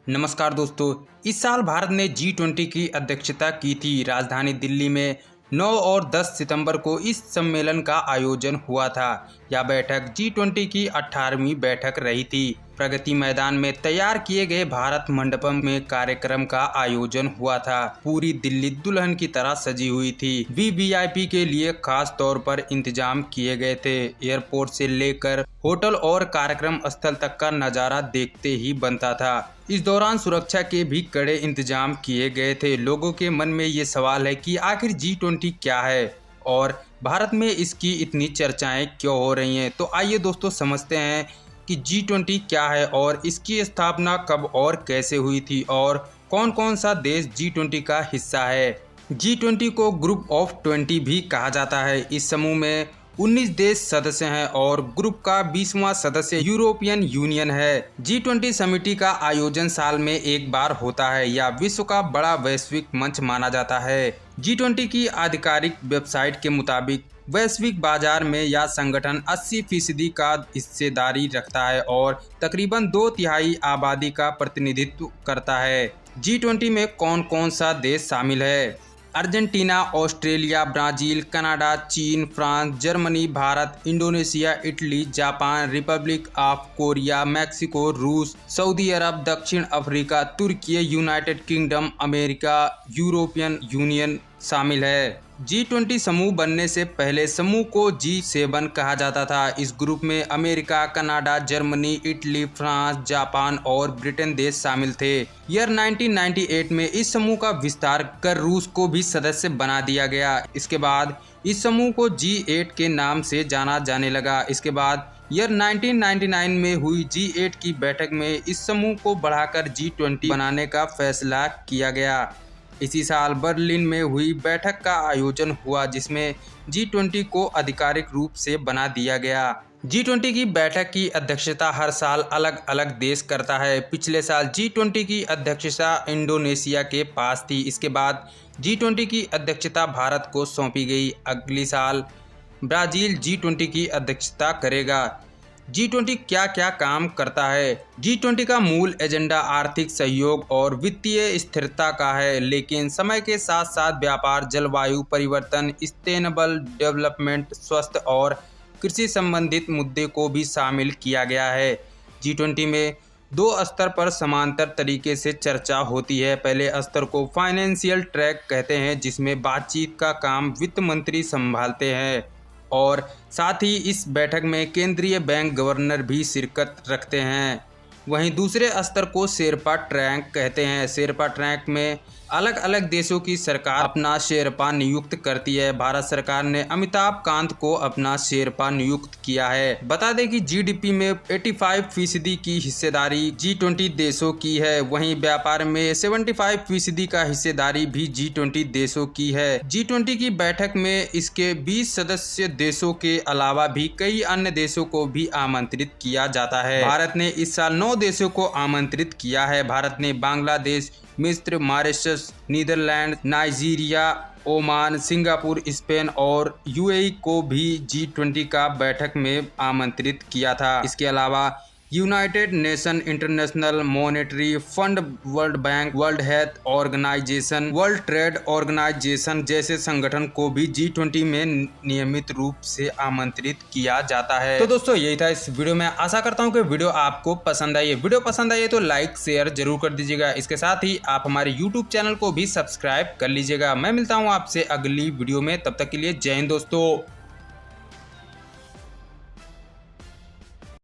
नमस्कार दोस्तों। इस साल भारत ने G20 की अध्यक्षता की थी। राजधानी दिल्ली में 9 और 10 सितंबर को इस सम्मेलन का आयोजन हुआ था। यह बैठक G20 की 18वीं बैठक रही थी। प्रगति मैदान में तैयार किए गए भारत मंडपम में कार्यक्रम का आयोजन हुआ था। पूरी दिल्ली दुल्हन की तरह सजी हुई थी। वीवीआईपी के लिए खास तौर पर इंतजाम किए गए थे। एयरपोर्ट से लेकर होटल और कार्यक्रम स्थल तक का नज़ारा देखते ही बनता था। इस दौरान सुरक्षा के भी कड़े इंतजाम किए गए थे। लोगों के मन में ये सवाल है कि आखिर G20 क्या है और भारत में इसकी इतनी चर्चाएं क्यों हो रही हैं। तो आइए दोस्तों समझते हैं कि G20 क्या है और इसकी स्थापना कब और कैसे हुई थी और कौन कौन सा देश G20 का हिस्सा है। G20 को ग्रुप ऑफ 20 भी कहा जाता है। इस समूह में 19 देश सदस्य हैं और ग्रुप का 20वां सदस्य यूरोपियन यूनियन है। G20 समिति का आयोजन साल में एक बार होता है। यह विश्व का बड़ा वैश्विक मंच माना जाता है। G20 की आधिकारिक वेबसाइट के मुताबिक वैश्विक बाजार में यह संगठन 80% का हिस्सेदारी रखता है और तकरीबन 2/3 आबादी का प्रतिनिधित्व करता है। G20 में कौन कौन सा देश शामिल है? अर्जेंटीना, ऑस्ट्रेलिया, ब्राज़ील, कनाडा, चीन, France, Germany, Bharat, Indonesia, Italy, Japan, Republic of Korea, Mexico, रूस, सऊदी अरब, दक्षिण अफ्रीका, तुर्की, United Kingdom, America, European Union शामिल है। G20 समूह बनने से पहले समूह को G7 कहा जाता था। इस ग्रुप में America, Canada, Germany, Italy, France, Japan और ब्रिटेन देश शामिल थे। ईयर 1998 में इस समूह का विस्तार कर रूस को भी सदस्य बना दिया गया। इसके बाद इस समूह को G8 के नाम से जाना जाने लगा। इसके बाद ईयर 1999 में हुई G8 की बैठक में इस समूह को बढ़ाकर G20 बनाने का फैसला किया गया। इसी साल बर्लिन में हुई बैठक का आयोजन हुआ जिसमें G20 को आधिकारिक रूप से बना दिया गया। G20 की बैठक की अध्यक्षता हर साल अलग अलग देश करता है। पिछले साल G20 की अध्यक्षता इंडोनेशिया के पास थी। इसके बाद G20 की अध्यक्षता भारत को सौंपी गई। अगली साल ब्राज़ील G20 की अध्यक्षता करेगा। G20 क्या क्या काम करता है? G20 का मूल एजेंडा आर्थिक सहयोग और वित्तीय स्थिरता का है, लेकिन समय के साथ साथ व्यापार, जलवायु परिवर्तन, सस्टेनेबल डेवलपमेंट, स्वास्थ्य और कृषि संबंधित मुद्दे को भी शामिल किया गया है। G20 में 2 स्तर पर समांतर तरीके से चर्चा होती है। पहले स्तर को फाइनेंशियल ट्रैक कहते हैं, जिसमें बातचीत का काम वित्त मंत्री संभालते हैं और साथ ही इस बैठक में केंद्रीय बैंक गवर्नर भी शिरकत रखते हैं। वहीं दूसरे स्तर को शेरपा ट्रैक कहते हैं। शेरपा ट्रैक में अलग अलग देशों की सरकार अपना शेरपा नियुक्त करती है। भारत सरकार ने अमिताभ कांत को अपना शेरपा नियुक्त किया है। बता दें कि जीडीपी में 85% की हिस्सेदारी G20 देशों की है। वहीं व्यापार में 75% का हिस्सेदारी भी G20 देशों की है। G20 की बैठक में इसके 20 सदस्य देशों के अलावा भी कई अन्य देशों को भी आमंत्रित किया जाता है। भारत ने इस साल 9 देशों को आमंत्रित किया है। भारत ने बांग्लादेश, मिस्र, Mauritius, Netherland, Nigeria, Oman, Singapore, Spain और यूएई को भी G20 का बैठक में आमंत्रित किया था। इसके अलावा United Nation, International Monetary Fund, World Bank, World Health Organisation, World Trade Organisation जैसे संगठन को भी G20 में नियमित रूप से आमंत्रित किया जाता है। तो दोस्तों यही था इस वीडियो में। आशा करता हूँ कि वीडियो आपको पसंद आई है। वीडियो पसंद आई है तो लाइक शेयर जरूर कर दीजिएगा। इसके साथ ही आप हमारे YouTube चैनल को भी सब्सक्राइब कर लीजिएगा। मैं मिलता हूँ आपसे अगली वीडियो में। तब तक के लिए जय हिंद दोस्तों।